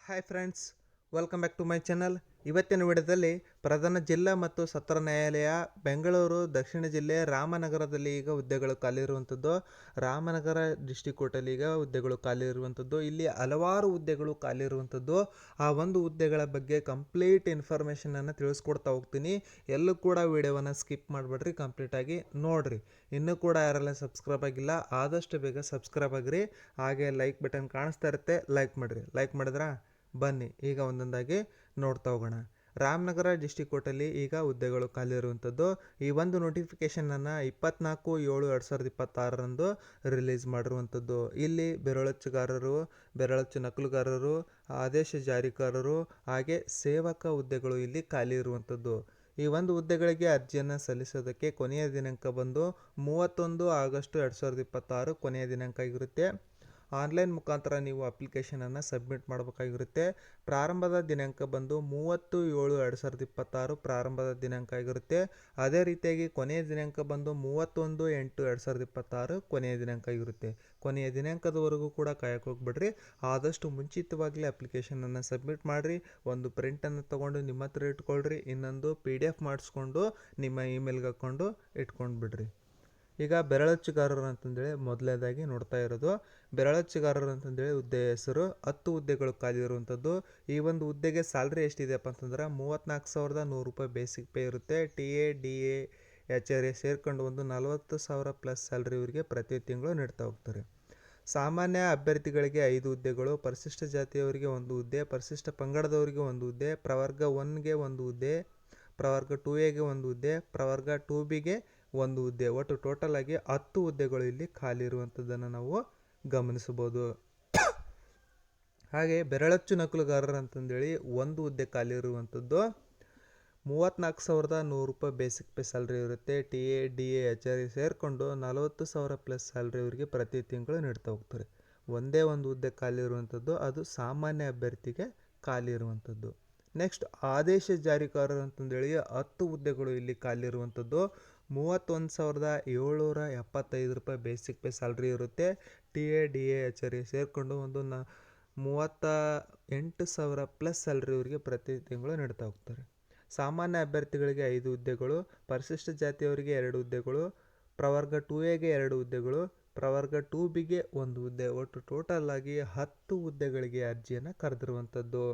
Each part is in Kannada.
Hi friends, welcome back to my channel. ಇವತ್ತಿನ ವಿಡಿಯೋದಲ್ಲಿ ಪ್ರಧಾನ ಜಿಲ್ಲಾ ಮತ್ತು ಸತ್ರ ನ್ಯಾಯಾಲಯ ಬೆಂಗಳೂರು ದಕ್ಷಿಣ ಜಿಲ್ಲೆ ರಾಮನಗರದಲ್ಲಿ ಈಗ ಹುದ್ದೆಗಳು ಖಾಲಿ ಇರುವಂಥದ್ದು. ರಾಮನಗರ ಡಿಸ್ಟಿಕ್ ಕೋರ್ಟಲ್ಲಿ ಈಗ ಹುದ್ದೆಗಳು ಖಾಲಿ ಇರುವಂಥದ್ದು. ಇಲ್ಲಿ ಹಲವಾರು ಹುದ್ದೆಗಳು ಖಾಲಿ ಇರುವಂಥದ್ದು. ಆ ಒಂದು ಹುದ್ದೆಗಳ ಬಗ್ಗೆ ಕಂಪ್ಲೀಟ್ ಇನ್ಫಾರ್ಮೇಷನನ್ನು ತಿಳಿಸ್ಕೊಡ್ತಾ ಹೋಗ್ತೀನಿ. ಎಲ್ಲೂ ಕೂಡ ವಿಡಿಯೋವನ್ನು ಸ್ಕಿಪ್ ಮಾಡಿಬಿಡ್ರಿ, ಕಂಪ್ಲೀಟಾಗಿ ನೋಡಿರಿ. ಇನ್ನೂ ಕೂಡ ಯಾರೆಲ್ಲ ಸಬ್ಸ್ಕ್ರೈಬ್ ಆಗಿಲ್ಲ ಆದಷ್ಟು ಬೇಗ ಸಬ್ಸ್ಕ್ರೈಬ್ ಆಗಿರಿ. ಹಾಗೆ ಲೈಕ್ ಬಟನ್ ಕಾಣಿಸ್ತಾ ಇರುತ್ತೆ, ಲೈಕ್ ಮಾಡಿರಿ. ಲೈಕ್ ಮಾಡಿದ್ರಾ? ಬನ್ನಿ ಈಗ ಒಂದೊಂದಾಗಿ ನೋಡ್ತಾ ಹೋಗೋಣ. ರಾಮನಗರ ಡಿಸ್ಟಿಕ್ ಕೋರ್ಟಲ್ಲಿ ಈಗ ಹುದ್ದೆಗಳು ಖಾಲಿ ಇರುವಂಥದ್ದು. ಈ ಒಂದು ನೋಟಿಫಿಕೇಷನನ್ನು 24/7/2026 ರಿಲೀಸ್ ಮಾಡಿರುವಂಥದ್ದು. ಇಲ್ಲಿ ಬೆರಳಚ್ಚುಗಾರರು, ಬೆರಳಚ್ಚು ನಕಲುಗಾರರು, ಆದೇಶ ಜಾರಿಕಾರರು ಹಾಗೆ ಸೇವಕ ಹುದ್ದೆಗಳು ಇಲ್ಲಿ ಖಾಲಿ ಇರುವಂಥದ್ದು. ಈ ಒಂದು ಹುದ್ದೆಗಳಿಗೆ ಅರ್ಜಿಯನ್ನು ಸಲ್ಲಿಸೋದಕ್ಕೆ ಕೊನೆಯ ದಿನಾಂಕ ಬಂದು 31 ಆಗಸ್ಟ್ 2026 ಕೊನೆಯ ದಿನಾಂಕ ಆಗಿರುತ್ತೆ. ಆನ್ಲೈನ್ ಮುಖಾಂತರ ನೀವು ಅಪ್ಲಿಕೇಶನನ್ನು ಸಬ್ಮಿಟ್ ಮಾಡಬೇಕಾಗಿರುತ್ತೆ. ಪ್ರಾರಂಭದ ದಿನಾಂಕ ಬಂದು 30/7/2026 ಪ್ರಾರಂಭದ ದಿನಾಂಕ ಆಗಿರುತ್ತೆ. ಅದೇ ರೀತಿಯಾಗಿ ಕೊನೆಯ ದಿನಾಂಕ ಬಂದು 31/8/2026 ಕೊನೆಯ ದಿನಾಂಕ ಆಗಿರುತ್ತೆ. ಕೊನೆಯ ದಿನಾಂಕದವರೆಗೂ ಕೂಡ ಕಾಯಕ್ಕೆ ಹೋಗ್ಬಿಡ್ರಿ. ಆದಷ್ಟು ಮುಂಚಿತವಾಗಲೇ ಅಪ್ಲಿಕೇಶನನ್ನು ಸಬ್ಮಿಟ್ ಮಾಡಿರಿ. ಒಂದು ಪ್ರಿಂಟನ್ನು ತೊಗೊಂಡು ನಿಮ್ಮ ಹತ್ರ ಇಟ್ಕೊಳ್ರಿ, ಇನ್ನೊಂದು PDF ಮಾಡಿಸ್ಕೊಂಡು ನಿಮ್ಮ ಇಮೇಲ್ಗೆ ಹಾಕ್ಕೊಂಡು ಇಟ್ಕೊಂಡು ಬಿಡ್ರಿ. ಈಗ ಬೆರಳಚ್ಚುಗಾರರು ಅಂತಂದೇಳಿ ಮೊದಲನೇದಾಗಿ ನೋಡ್ತಾ ಇರೋದು. ಬೆರಳಚ್ಚುಗಾರರು ಅಂತಂದೇಳಿ ಹುದ್ದೆ ಹೆಸರು 10 ಹುದ್ದೆಗಳು ಖಾಲಿ ಇರುವಂಥದ್ದು. ಈ ಒಂದು ಹುದ್ದೆಗೆ ಸ್ಯಾಲ್ರಿ ಎಷ್ಟಿದೆಯಪ್ಪ ಅಂತಂದ್ರೆ 34,100 ರೂಪಾಯಿ ಬೇಸಿಕ್ ಪೇ ಇರುತ್ತೆ. TA DA HRA ಸೇರ್ಕೊಂಡು ಒಂದು 40,000 ಪ್ಲಸ್ ಸ್ಯಾಲ್ರಿ ಇವರಿಗೆ ಪ್ರತಿ ತಿಂಗಳು ನೀಡ್ತಾ ಹೋಗ್ತಾರೆ. ಸಾಮಾನ್ಯ ಅಭ್ಯರ್ಥಿಗಳಿಗೆ 5 ಹುದ್ದೆಗಳು, ಪರಿಶಿಷ್ಟ ಜಾತಿಯವರಿಗೆ 1 ಹುದ್ದೆ, ಪರಿಶಿಷ್ಟ ಪಂಗಡದವರಿಗೆ 1 ಹುದ್ದೆ, ಪ್ರವರ್ಗ 1ಗೆ 1 ಹುದ್ದೆ, ಪ್ರವರ್ಗ 2Aಗೆ 1 ಹುದ್ದೆ, ಪ್ರವರ್ಗ 2Bಗೆ 1 ಹುದ್ದೆ. ಒಟ್ಟು ಟೋಟಲ್ ಆಗಿ 10 ಹುದ್ದೆಗಳು ಇಲ್ಲಿ ಖಾಲಿ ಇರುವಂಥದ್ದನ್ನು ನಾವು ಗಮನಿಸಬಹುದು. ಹಾಗೆ ಬೆರಳಚ್ಚು ನಕಲುಗಾರರು ಅಂತಂದೇಳಿ 1 ಹುದ್ದೆ ಖಾಲಿ ಇರುವಂಥದ್ದು. 34,100 ರೂಪಾಯಿ ಬೇಸಿಕ್ ಪೇ ಸ್ಯಾಲ್ರಿ ಇರುತ್ತೆ. TA DA HRA ಸೇರಿಕೊಂಡು 40,000 ಪ್ಲಸ್ ಸ್ಯಾಲ್ರಿ ಇವರಿಗೆ ಪ್ರತಿ ತಿಂಗಳು ನೀಡ್ತಾ ಹೋಗ್ತಾರೆ. ಒಂದೇ ಒಂದು ಹುದ್ದೆ ಖಾಲಿ ಇರುವಂಥದ್ದು, ಅದು ಸಾಮಾನ್ಯ ಅಭ್ಯರ್ಥಿಗೆ ಖಾಲಿ ಇರುವಂಥದ್ದು. ನೆಕ್ಸ್ಟ್ ಆದೇಶ ಜಾರಿಕಾರರು ಅಂತಂದೇಳಿ 10 ಹುದ್ದೆಗಳು ಇಲ್ಲಿ ಖಾಲಿ ಇರುವಂಥದ್ದು. 31,775 ರೂಪಾಯಿ ಬೇಸಿಕ್ ಪೇ ಸ್ಯಾಲ್ರಿ ಇರುತ್ತೆ. TA DA HRA ಸೇರಿಕೊಂಡು ಒಂದು 38,000 ಪ್ಲಸ್ ಸ್ಯಾಲ್ರಿ ಇವರಿಗೆ ಪ್ರತಿ ತಿಂಗಳು ನೀಡ್ತಾ ಹೋಗ್ತಾರೆ. ಸಾಮಾನ್ಯ ಅಭ್ಯರ್ಥಿಗಳಿಗೆ 5 ಹುದ್ದೆಗಳು, ಪರಿಶಿಷ್ಟ ಜಾತಿಯವರಿಗೆ 2 ಹುದ್ದೆಗಳು, ಪ್ರವರ್ಗ 2Aಗೆ 2 ಹುದ್ದೆಗಳು, ಪ್ರವರ್ಗ 2Bಗೆ 1 ಹುದ್ದೆ. ಒಟ್ಟು ಟೋಟಲ್ ಆಗಿ 10 ಹುದ್ದೆಗಳಿಗೆ ಅರ್ಜಿಯನ್ನು ಕರೆದಿರುವಂಥದ್ದು.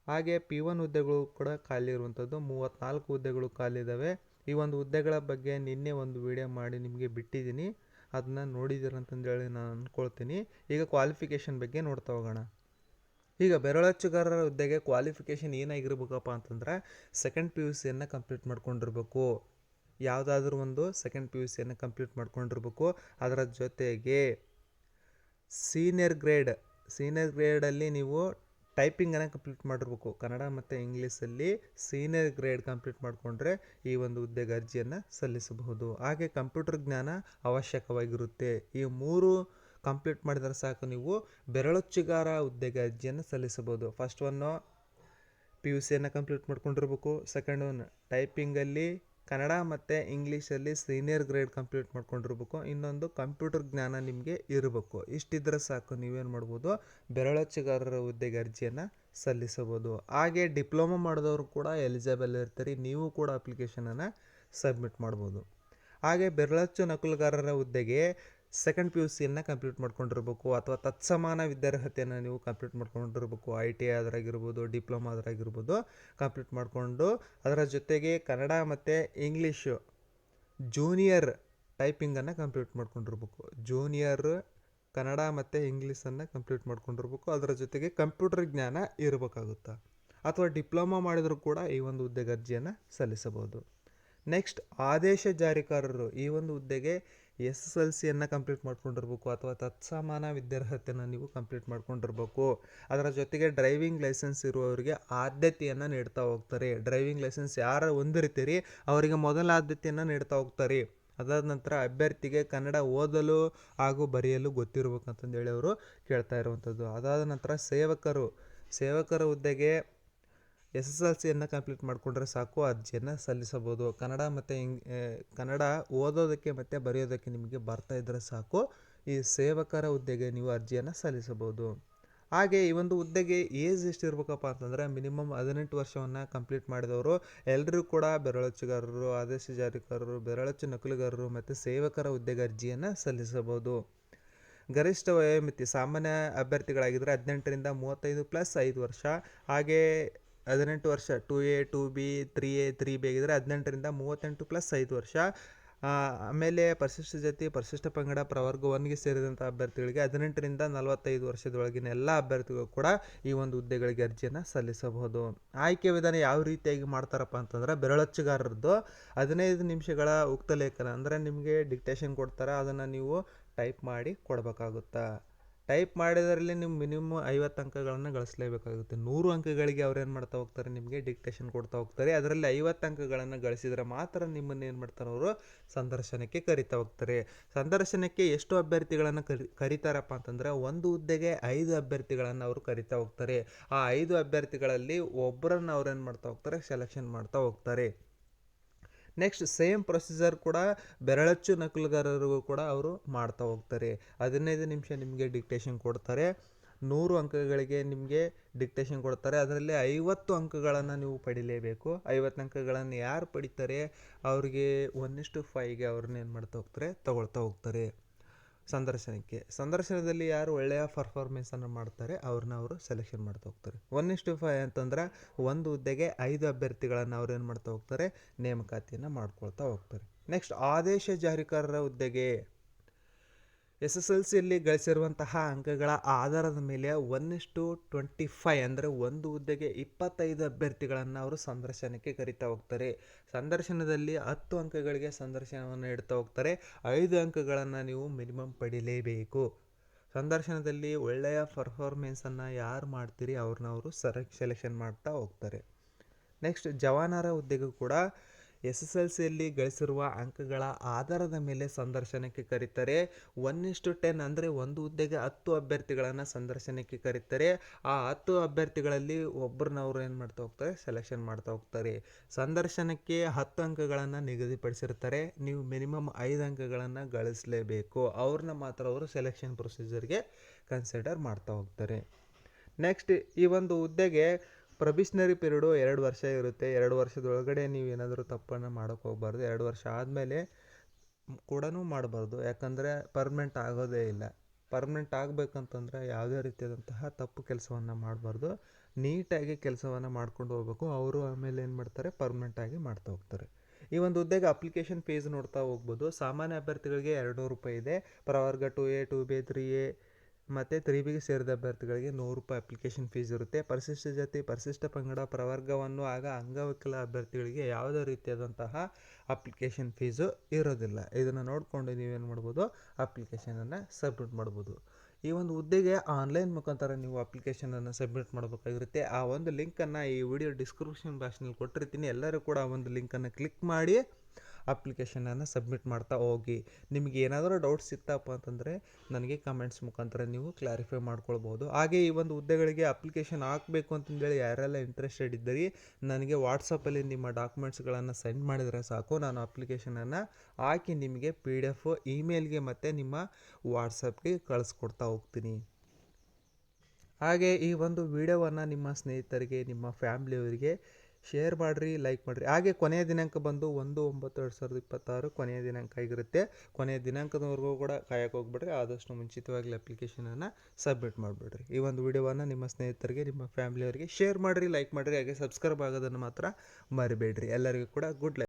ಹಾಗೆ P1 ಹುದ್ದೆಗಳು ಕೂಡ ಖಾಲಿ ಇರುವಂಥದ್ದು. 34 ಹುದ್ದೆಗಳು ಖಾಲಿ ಇದ್ದಾವೆ. ಈ ಒಂದು ಹುದ್ದೆಗಳ ಬಗ್ಗೆ ನಿನ್ನೆ ಒಂದು ವಿಡಿಯೋ ಮಾಡಿ ನಿಮಗೆ ಬಿಟ್ಟಿದ್ದೀನಿ, ಅದನ್ನ ನೋಡಿದ್ದೀರಂತಂದೇಳಿ ನಾನು ಅಂದ್ಕೊಳ್ತೀನಿ. ಈಗ ಕ್ವಾಲಿಫಿಕೇಷನ್ ಬಗ್ಗೆ ನೋಡ್ತಾ ಹೋಗೋಣ. ಈಗ ಬೆರಳಚ್ಚುಗಾರರ ಹುದ್ದೆಗೆ ಕ್ವಾಲಿಫಿಕೇಷನ್ ಏನಾಗಿರ್ಬೇಕಪ್ಪ ಅಂತಂದ್ರೆ ಸೆಕೆಂಡ್ PUCಯನ್ನು ಕಂಪ್ಲೀಟ್ ಮಾಡ್ಕೊಂಡಿರ್ಬೇಕು. ಯಾವುದಾದ್ರೂ ಒಂದು ಸೆಕೆಂಡ್ PUCಯನ್ನು ಕಂಪ್ಲೀಟ್ ಮಾಡ್ಕೊಂಡಿರ್ಬೇಕು. ಅದರ ಜೊತೆಗೆ ಸೀನಿಯರ್ ಗ್ರೇಡಲ್ಲಿ ನೀವು ಟೈಪಿಂಗನ್ನು ಕಂಪ್ಲೀಟ್ ಮಾಡಿರ್ಬೇಕು. ಕನ್ನಡ ಮತ್ತು ಇಂಗ್ಲೀಷಲ್ಲಿ ಸೀನಿಯರ್ ಗ್ರೇಡ್ ಕಂಪ್ಲೀಟ್ ಮಾಡಿಕೊಂಡ್ರೆ ಈ ಒಂದು ಹುದ್ದೆಗೆ ಅರ್ಜಿಯನ್ನು ಸಲ್ಲಿಸಬಹುದು. ಹಾಗೆ ಕಂಪ್ಯೂಟರ್ ಜ್ಞಾನ ಅವಶ್ಯಕವಾಗಿರುತ್ತೆ. ಈ 3 ಕಂಪ್ಲೀಟ್ ಮಾಡಿದರೆ ಸಾಕು, ನೀವು ಬೆರಳಚ್ಚುಗಾರ ಹುದ್ದೆಗೆ ಅರ್ಜಿಯನ್ನು ಸಲ್ಲಿಸಬಹುದು. ಫಸ್ಟ್ ಒನ್ನು PUCಯನ್ನು ಕಂಪ್ಲೀಟ್ ಮಾಡ್ಕೊಂಡಿರ್ಬೇಕು. ಸೆಕೆಂಡ್ ಒನ್ ಟೈಪಿಂಗಲ್ಲಿ ಕನ್ನಡ ಮತ್ತು ಇಂಗ್ಲೀಷಲ್ಲಿ ಸೀನಿಯರ್ ಗ್ರೇಡ್ ಕಂಪ್ಲೀಟ್ ಮಾಡ್ಕೊಂಡಿರ್ಬೇಕು. ಇನ್ನೊಂದು ಕಂಪ್ಯೂಟರ್ ಜ್ಞಾನ ನಿಮಗೆ ಇರಬೇಕು. ಇಷ್ಟಿದ್ರೆ ಸಾಕು, ನೀವೇನು ಮಾಡ್ಬೋದು, ಬೆರಳಚ್ಚುಗಾರರ ಹುದ್ದೆಗೆ ಅರ್ಜಿಯನ್ನು ಸಲ್ಲಿಸಬಹುದು. ಹಾಗೆ ಡಿಪ್ಲೊಮಾ ಮಾಡಿದವರು ಕೂಡ ಎಲಿಜಿಬಲ್ ಇರ್ತಾರೆ. ನೀವು ಕೂಡ ಅಪ್ಲಿಕೇಶನನ್ನು ಸಬ್ಮಿಟ್ ಮಾಡ್ಬೋದು. ಹಾಗೆ ಬೆರಳಚ್ಚು ನಕಲುಗಾರರ ಹುದ್ದೆಗೆ ಸೆಕೆಂಡ್ PUCಯನ್ನು ಕಂಪ್ಲೀಟ್ ಮಾಡ್ಕೊಂಡಿರ್ಬೇಕು ಅಥವಾ ತತ್ಸಮಾನ ವಿದ್ಯಾರ್ಹತೆಯನ್ನು ನೀವು ಕಂಪ್ಲೀಟ್ ಮಾಡ್ಕೊಂಡಿರ್ಬೇಕು. ITI ಆದ್ರಾಗಿರ್ಬೋದು, ಡಿಪ್ಲೊಮಾ ಆದ್ರಾಗಿರ್ಬೋದು ಕಂಪ್ಲೀಟ್ ಮಾಡಿಕೊಂಡು ಅದರ ಜೊತೆಗೆ ಕನ್ನಡ ಮತ್ತು ಇಂಗ್ಲೀಷು ಜೂನಿಯರ್ ಟೈಪಿಂಗನ್ನು ಕಂಪ್ಲೀಟ್ ಮಾಡ್ಕೊಂಡಿರ್ಬೇಕು. ಜೂನಿಯರ್ ಕನ್ನಡ ಮತ್ತು ಇಂಗ್ಲೀಷನ್ನು ಕಂಪ್ಲೀಟ್ ಮಾಡ್ಕೊಂಡಿರ್ಬೇಕು. ಅದರ ಜೊತೆಗೆ ಕಂಪ್ಯೂಟರ್ ಜ್ಞಾನ ಇರಬೇಕಾಗುತ್ತೆ. ಅಥವಾ ಡಿಪ್ಲೊಮಾ ಮಾಡಿದರೂ ಕೂಡ ಈ ಒಂದು ಹುದ್ದೆಗೆ ಅರ್ಜಿಯನ್ನು ಸಲ್ಲಿಸಬಹುದು. ನೆಕ್ಸ್ಟ್ ಆದೇಶ ಜಾರಿಕಾರರು. ಈ ಒಂದು ಹುದ್ದೆಗೆ SSLCಯನ್ನು ಕಂಪ್ಲೀಟ್ ಮಾಡ್ಕೊಂಡಿರ್ಬೇಕು ಅಥವಾ ತತ್ಸಮಾನ ವಿದ್ಯಾರ್ಹತೆಯನ್ನು ನೀವು ಕಂಪ್ಲೀಟ್ ಮಾಡ್ಕೊಂಡಿರ್ಬೇಕು. ಅದರ ಜೊತೆಗೆ ಡ್ರೈವಿಂಗ್ ಲೈಸೆನ್ಸ್ ಇರುವವರಿಗೆ ಆದ್ಯತೆಯನ್ನು ನೀಡ್ತಾ ಹೋಗ್ತಾರೆ. ಡ್ರೈವಿಂಗ್ ಲೈಸೆನ್ಸ್ ಯಾರು ಹೊಂದಿರ್ತೀರಿ ಅವರಿಗೆ ಮೊದಲ ಆದ್ಯತೆಯನ್ನು ನೀಡ್ತಾ ಹೋಗ್ತಾರೆ. ಅದಾದ ನಂತರ ಅಭ್ಯರ್ಥಿಗೆ ಕನ್ನಡ ಓದಲು ಹಾಗೂ ಬರೆಯಲು ಗೊತ್ತಿರ್ಬೇಕಂತಂದೇಳಿ ಅವರು ಕೇಳ್ತಾ ಇರುವಂಥದ್ದು. ಅದಾದ ನಂತರ ಸೇವಕರ ಹುದ್ದೆಗೆ SSLCಯನ್ನು ಕಂಪ್ಲೀಟ್ ಮಾಡಿಕೊಂಡ್ರೆ ಸಾಕು, ಅರ್ಜಿಯನ್ನು ಸಲ್ಲಿಸಬಹುದು. ಕನ್ನಡ ಮತ್ತು ಕನ್ನಡ ಓದೋದಕ್ಕೆ ಮತ್ತು ಬರೆಯೋದಕ್ಕೆ ನಿಮಗೆ ಬರ್ತಾ ಇದ್ದರೆ ಸಾಕು, ಈ ಸೇವಕರ ಹುದ್ದೆಗೆ ನೀವು ಅರ್ಜಿಯನ್ನು ಸಲ್ಲಿಸಬಹುದು. ಹಾಗೆ ಈ ಒಂದು ಹುದ್ದೆಗೆ ಏಜ್ ಎಷ್ಟು ಇರಬೇಕಪ್ಪ ಅಂತಂದರೆ ಮಿನಿಮಮ್ 18 ವರ್ಷವನ್ನು ಕಂಪ್ಲೀಟ್ ಮಾಡಿದವರು ಎಲ್ಲರೂ ಕೂಡ ಬೆರಳಚ್ಚುಗಾರರು, ಆದೇಶ ಜಾರಿಕಾರರು, ಬೆರಳಚ್ಚು ನಕಲುಗಾರರು ಮತ್ತು ಸೇವಕರ ಹುದ್ದೆಗೆ ಅರ್ಜಿಯನ್ನು ಸಲ್ಲಿಸಬಹುದು. ಗರಿಷ್ಠ ವಯೋಮಿತಿ ಸಾಮಾನ್ಯ ಅಭ್ಯರ್ಥಿಗಳಾಗಿದ್ದರೆ 18ರಿಂದ 35 ಪ್ಲಸ್ 5 ವರ್ಷ. ಹಾಗೆ 18 ವರ್ಷ 2A 2B 3A 3B ಆಗಿದ್ದರೆ 18ರಿಂದ 38 ಪ್ಲಸ್ 5 ವರ್ಷ. ಆಮೇಲೆ ಪರಿಶಿಷ್ಟ ಜಾತಿ, ಪರಿಶಿಷ್ಟ ಪಂಗಡ, ಪ್ರವರ್ಗ 1ಗೆ ಸೇರಿದಂಥ ಅಭ್ಯರ್ಥಿಗಳಿಗೆ 18ರಿಂದ 45 ವರ್ಷದೊಳಗಿನ ಎಲ್ಲ ಅಭ್ಯರ್ಥಿಗಳು ಕೂಡ ಈ ಒಂದು ಹುದ್ದೆಗಳಿಗೆ ಅರ್ಜಿಯನ್ನು ಸಲ್ಲಿಸಬಹುದು. ಆಯ್ಕೆ ವಿಧಾನ ಯಾವ ರೀತಿಯಾಗಿ ಮಾಡ್ತಾರಪ್ಪ ಅಂತಂದ್ರೆ ಬೆರಳಚ್ಚುಗಾರರದ್ದು 15 ನಿಮಿಷಗಳ ಉಕ್ತ ಲೇಖನ ಅಂದರೆ ನಿಮಗೆ ಡಿಕ್ಟೇಷನ್ ಕೊಡ್ತಾರೆ, ಅದನ್ನು ನೀವು ಟೈಪ್ ಮಾಡಿ ಕೊಡಬೇಕಾಗುತ್ತಾ. ಟೈಪ್ ಮಾಡಿದರಲ್ಲಿ ನೀವು ಮಿನಿಮಮ್ 50 ಅಂಕಗಳನ್ನು ಗಳಿಸಲೇಬೇಕಾಗುತ್ತೆ. 100 ಅಂಕಗಳಿಗೆ ಅವ್ರು ಏನು ಮಾಡ್ತಾ ಹೋಗ್ತಾರೆ, ನಿಮಗೆ ಡಿಕ್ಟೇಷನ್ ಕೊಡ್ತಾ ಹೋಗ್ತಾರೆ. ಅದರಲ್ಲಿ 50 ಅಂಕಗಳನ್ನು ಗಳಿಸಿದರೆ ಮಾತ್ರ ನಿಮ್ಮನ್ನು ಏನು ಮಾಡ್ತಾರೆ, ಅವರು ಸಂದರ್ಶನಕ್ಕೆ ಕರಿತಾ ಹೋಗ್ತಾರೆ. ಸಂದರ್ಶನಕ್ಕೆ ಎಷ್ಟು ಅಭ್ಯರ್ಥಿಗಳನ್ನು ಕರಿತಾರಪ್ಪ ಅಂತಂದರೆ ಒಂದು ಹುದ್ದೆಗೆ 5 ಅಭ್ಯರ್ಥಿಗಳನ್ನು ಅವರು ಕರಿತಾ ಹೋಗ್ತಾರೆ. ಆ 5 ಅಭ್ಯರ್ಥಿಗಳಲ್ಲಿ ಒಬ್ಬರನ್ನು ಅವ್ರು ಏನು ಮಾಡ್ತಾ ಹೋಗ್ತಾರೆ, ಸೆಲೆಕ್ಷನ್ ಮಾಡ್ತಾ ಹೋಗ್ತಾರೆ. ನೆಕ್ಸ್ಟ್ ಸೇಮ್ ಪ್ರೊಸೀಜರ್ ಕೂಡ ಬೆರಳಚ್ಚು ನಕಲುಗಾರರಿಗೂ ಕೂಡ ಅವರು ಮಾಡ್ತಾ ಹೋಗ್ತಾರೆ. 15 ನಿಮಿಷ ನಿಮಗೆ ಡಿಕ್ಟೇಷನ್ ಕೊಡ್ತಾರೆ. 100 ಅಂಕಗಳಿಗೆ ನಿಮಗೆ ಡಿಕ್ಟೇಷನ್ ಕೊಡ್ತಾರೆ. ಅದರಲ್ಲಿ 50 ಅಂಕಗಳನ್ನು ನೀವು ಪಡಿಲೇಬೇಕು. 50 ಅಂಕಗಳನ್ನು ಯಾರು ಪಡಿತಾರೆ ಅವ್ರಿಗೆ 1:5ಗೆ ಅವ್ರನ್ನ ಏನು ಮಾಡ್ತಾ ಹೋಗ್ತಾರೆ, ತಗೊಳ್ತಾ ಹೋಗ್ತಾರೆ ಸಂದರ್ಶನದಲ್ಲಿ ಯಾರು ಒಳ್ಳೆಯ ಪರ್ಫಾರ್ಮೆನ್ಸನ್ನು ಮಾಡ್ತಾರೆ ಅವ್ರನ್ನ ಅವರು ಸೆಲೆಕ್ಷನ್ ಮಾಡ್ತಾ ಹೋಗ್ತಾರೆ. 1:5 ಅಂತಂದ್ರೆ ಒಂದು ಹುದ್ದೆಗೆ 5 ಅಭ್ಯರ್ಥಿಗಳನ್ನು ಅವ್ರು ಏನು ಮಾಡ್ತಾ ಹೋಗ್ತಾರೆ, ನೇಮಕಾತಿಯನ್ನು ಮಾಡ್ಕೊಳ್ತಾ ಹೋಗ್ತಾರೆ. ನೆಕ್ಸ್ಟ್ ಆದೇಶ ಜಾರಿಕಾರರ ಹುದ್ದೆಗೆ SSLCಯಲ್ಲಿ ಗಳಿಸಿರುವಂತಹ ಅಂಕಗಳ ಆಧಾರದ ಮೇಲೆ 1:25 ಅಂದರೆ ಒಂದು ಹುದ್ದೆಗೆ 25 ಅಭ್ಯರ್ಥಿಗಳನ್ನು ಅವರು ಸಂದರ್ಶನಕ್ಕೆ ಕರಿತಾ ಹೋಗ್ತಾರೆ. ಸಂದರ್ಶನದಲ್ಲಿ 10 ಅಂಕಗಳಿಗೆ ಸಂದರ್ಶನವನ್ನು ಇಡ್ತಾ ಹೋಗ್ತಾರೆ. 5 ಅಂಕಗಳನ್ನು ನೀವು ಮಿನಿಮಮ್ ಪಡಿಲೇಬೇಕು. ಸಂದರ್ಶನದಲ್ಲಿ ಒಳ್ಳೆಯ ಪರ್ಫಾರ್ಮೆನ್ಸನ್ನು ಯಾರು ಮಾಡ್ತೀರಿ ಅವ್ರನ್ನ ಅವರು ಸೆಲೆಕ್ಷನ್ ಮಾಡ್ತಾ ಹೋಗ್ತಾರೆ. ನೆಕ್ಸ್ಟ್ ಜವಾನರ ಹುದ್ದೆಗೂ ಕೂಡ SSLCಯಲ್ಲಿ ಗಳಿಸಿರುವ ಅಂಕಗಳ ಆಧಾರದ ಮೇಲೆ ಸಂದರ್ಶನಕ್ಕೆ ಕರೀತಾರೆ. 1:10 ಅಂದರೆ ಒಂದು ಹುದ್ದೆಗೆ 10 ಅಭ್ಯರ್ಥಿಗಳನ್ನು ಸಂದರ್ಶನಕ್ಕೆ ಕರೀತಾರೆ. ಆ 10 ಅಭ್ಯರ್ಥಿಗಳಲ್ಲಿ ಒಬ್ಬರನ್ನ ಅವರು ಏನು ಮಾಡ್ತಾ ಹೋಗ್ತಾರೆ, ಸೆಲೆಕ್ಷನ್ ಮಾಡ್ತಾ ಹೋಗ್ತಾರೆ. ಸಂದರ್ಶನಕ್ಕೆ 10 ಅಂಕಗಳನ್ನು ನಿಗದಿಪಡಿಸಿರ್ತಾರೆ. ನೀವು ಮಿನಿಮಮ್ 5 ಅಂಕಗಳನ್ನು ಗಳಿಸಲೇಬೇಕು. ಅವ್ರನ್ನ ಮಾತ್ರ ಅವರು ಸೆಲೆಕ್ಷನ್ ಪ್ರೊಸೀಜರ್ಗೆ ಕನ್ಸಿಡರ್ ಮಾಡ್ತಾ ಹೋಗ್ತಾರೆ. ನೆಕ್ಸ್ಟ್ ಈ ಒಂದು ಹುದ್ದೆಗೆ ಪ್ರೊಬೇಷನರಿ ಪೀರಿಯಡು 2 ವರ್ಷ ಇರುತ್ತೆ. 2 ವರ್ಷದೊಳಗಡೆ ನೀವು ಏನಾದರೂ ತಪ್ಪನ್ನು ಮಾಡೋಕ್ಕೆ ಹೋಗ್ಬಾರ್ದು. 2 ವರ್ಷ ಆದಮೇಲೆ ಕೂಡ ಮಾಡಬಾರ್ದು, ಯಾಕಂದರೆ ಪರ್ಮನೆಂಟ್ ಆಗೋದೇ ಇಲ್ಲ. ಪರ್ಮನೆಂಟ್ ಆಗಬೇಕಂತಂದರೆ ಯಾವುದೇ ರೀತಿಯಾದಂತಹ ತಪ್ಪು ಕೆಲಸವನ್ನು ಮಾಡಬಾರ್ದು. ನೀಟಾಗಿ ಕೆಲಸವನ್ನು ಮಾಡ್ಕೊಂಡು ಹೋಗ್ಬೇಕು. ಅವರು ಆಮೇಲೆ ಏನು ಮಾಡ್ತಾರೆ, ಪರ್ಮನೆಂಟಾಗಿ ಮಾಡ್ತಾ ಹೋಗ್ತಾರೆ. ಈ ಒಂದು ಹುದ್ದೆಗೆ ಅಪ್ಲಿಕೇಶನ್ ಫೀಸ್ ನೋಡ್ತಾ ಹೋಗ್ಬೋದು. ಸಾಮಾನ್ಯ ಅಭ್ಯರ್ಥಿಗಳಿಗೆ 200 ರೂಪಾಯಿ ಇದೆ. ಪ್ರವರ್ಗ 2A 2B 3A ಮತ್ತು 3Bಗೆ ಸೇರಿದ ಅಭ್ಯರ್ಥಿಗಳಿಗೆ 100 ರೂಪಾಯಿ ಅಪ್ಲಿಕೇಶನ್ ಫೀಸ್ ಇರುತ್ತೆ. ಪರಿಶಿಷ್ಟ ಜಾತಿ, ಪರಿಶಿಷ್ಟ ಪಂಗಡ, ಪ್ರವರ್ಗವನ್ನು ಆಗ ಅಂಗವಿಕಲ ಅಭ್ಯರ್ಥಿಗಳಿಗೆ ಯಾವುದೇ ರೀತಿಯಾದಂತಹ ಅಪ್ಲಿಕೇಶನ್ ಫೀಸು ಇರೋದಿಲ್ಲ. ಇದನ್ನು ನೋಡಿಕೊಂಡು ನೀವೇನು ಮಾಡ್ಬೋದು, ಅಪ್ಲಿಕೇಶನನ್ನು ಸಬ್ಮಿಟ್ ಮಾಡ್ಬೋದು. ಈ ಒಂದು ಹುದ್ದೆಗೆ ಆನ್ಲೈನ್ ಮುಖಾಂತರ ನೀವು ಅಪ್ಲಿಕೇಶನನ್ನು ಸಬ್ಮಿಟ್ ಮಾಡಬೇಕಾಗಿರುತ್ತೆ. ಆ ಒಂದು ಲಿಂಕನ್ನು ಈ ವಿಡಿಯೋ ಡಿಸ್ಕ್ರಿಪ್ಷನ್ ಬಾಕ್ಸ್ನಲ್ಲಿ ಕೊಟ್ಟಿರ್ತೀನಿ. ಎಲ್ಲರೂ ಕೂಡ ಆ ಒಂದು ಲಿಂಕನ್ನು ಕ್ಲಿಕ್ ಮಾಡಿ ಅಪ್ಲಿಕೇಶನನ್ನು ಸಬ್ಮಿಟ್ ಮಾಡ್ತಾ ಹೋಗಿ. ನಿಮಗೆ ಏನಾದರೂ ಡೌಟ್ಸ್ ಇತ್ತಪ್ಪ ಅಂತಂದರೆ ನನಗೆ ಕಮೆಂಟ್ಸ್ ಮುಖಾಂತರ ನೀವು ಕ್ಲಾರಿಫೈ ಮಾಡ್ಕೊಳ್ಬೋದು. ಹಾಗೆ ಈ ಒಂದು ಹುದ್ದೆಗಳಿಗೆ ಅಪ್ಲಿಕೇಶನ್ ಹಾಕಬೇಕು ಅಂತಂದೇಳಿ ಯಾರೆಲ್ಲ ಇಂಟ್ರೆಸ್ಟೆಡ್ ಇದ್ದೀರಿ, ನನಗೆ ವಾಟ್ಸಪ್ಪಲ್ಲಿ ನಿಮ್ಮ ಡಾಕ್ಯುಮೆಂಟ್ಸ್ಗಳನ್ನು ಸೆಂಡ್ ಮಾಡಿದರೆ ಸಾಕು. ನಾನು ಅಪ್ಲಿಕೇಶನನ್ನು ಹಾಕಿ ನಿಮಗೆ PDF ಇಮೇಲ್ಗೆ ಮತ್ತು ನಿಮ್ಮ ವಾಟ್ಸಪ್ಗೆ ಕಳಿಸ್ಕೊಡ್ತಾ ಹೋಗ್ತೀನಿ. ಹಾಗೆ ಈ ಒಂದು ವಿಡಿಯೋವನ್ನು ನಿಮ್ಮ ಸ್ನೇಹಿತರಿಗೆ, ನಿಮ್ಮ ಫ್ಯಾಮ್ಲಿಯವರಿಗೆ ಶೇರ್ ಮಾಡಿರಿ, ಲೈಕ್ ಮಾಡಿರಿ. ಹಾಗೆ ಕೊನೆಯ ದಿನಾಂಕ ಬಂದು 1/9/2026 ಕೊನೆಯ ದಿನಾಂಕ ಆಗಿರುತ್ತೆ. ಕೊನೆಯ ದಿನಾಂಕದವರೆಗೂ ಕೂಡ ಕಾಯಕ್ಕೆ ಹೋಗ್ಬಿಡ್ರಿ. ಆದಷ್ಟು ಮುಂಚಿತವಾಗಿ ಅಪ್ಲಿಕೇಶನನ್ನು ಸಬ್ಮಿಟ್ ಮಾಡಿಬಿಡ್ರಿ. ಈ ಒಂದು ವಿಡಿಯೋವನ್ನು ನಿಮ್ಮ ಸ್ನೇಹಿತರಿಗೆ, ನಿಮ್ಮ ಫ್ಯಾಮ್ಲಿಯವರಿಗೆ ಶೇರ್ ಮಾಡಿರಿ, ಲೈಕ್ ಮಾಡಿರಿ. ಹಾಗೆ ಸಬ್ಸ್ಕ್ರೈಬ್ ಆಗೋದನ್ನು ಮಾತ್ರ ಮರಿಬೇಡ್ರಿ. ಎಲ್ಲರಿಗೂ ಕೂಡ ಗುಡ್ ಲೈಕ್.